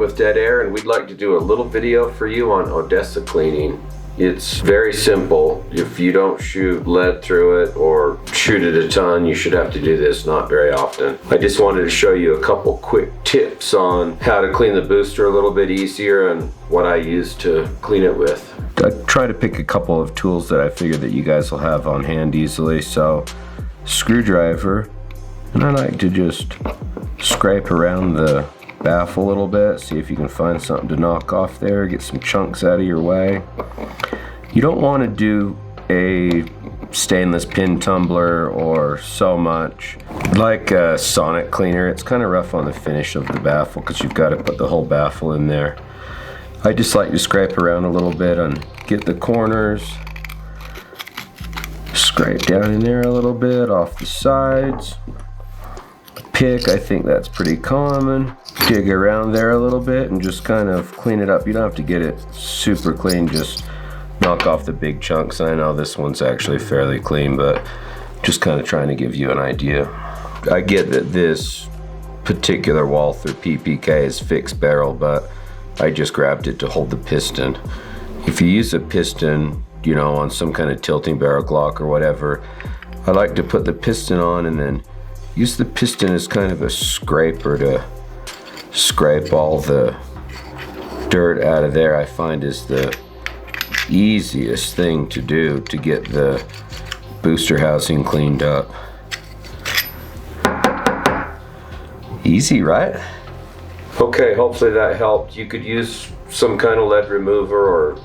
with Dead Air, and we'd like to do a little video for you on Odessa cleaning. It's very simple. If you don't shoot lead through it or shoot it a ton, you should have to do this not very often. I just wanted to show you a couple quick tips on how to clean the booster a little bit easier and what I use to clean it with. I try to pick a couple of tools that I figure that you guys will have on hand easily. So, screwdriver, and I like to just scrape around the baffle a little bit, see if you can find something to knock off there, get some chunks out of your way. You don't want to do a stainless pin tumbler or so much like a sonic cleaner. It's kind of rough on the finish of the baffle because you've got to put the whole baffle in there. I just like to scrape around a little bit and get the corners, scrape down in there a little bit off the sides. Pick, I think that's pretty common. Dig around there a little bit and just kind of clean it up. You don't have to get it super clean, just knock off the big chunks. I know this one's actually fairly clean, but just kind of trying to give you an idea. I get that this particular wall through PPK is fixed barrel, but I just grabbed it to hold the piston. If you use a piston, you know, on some kind of tilting barrel Glock or whatever, I like to put the piston on and then use the piston as kind of a scraper to scrape all the dirt out of there. I find is the easiest thing to do to get the booster housing cleaned up. Easy, right? Okay, hopefully that helped. You could use some kind of lead remover or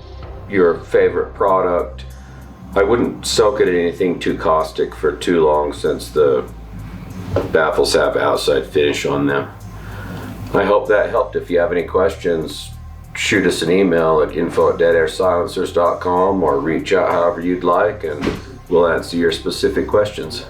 your favorite product. I wouldn't soak it in anything too caustic for too long since the baffles have outside finish on them. I hope that helped. If you have any questions, shoot us an email at info@deadairsilencers.com or reach out however you'd like and we'll answer your specific questions.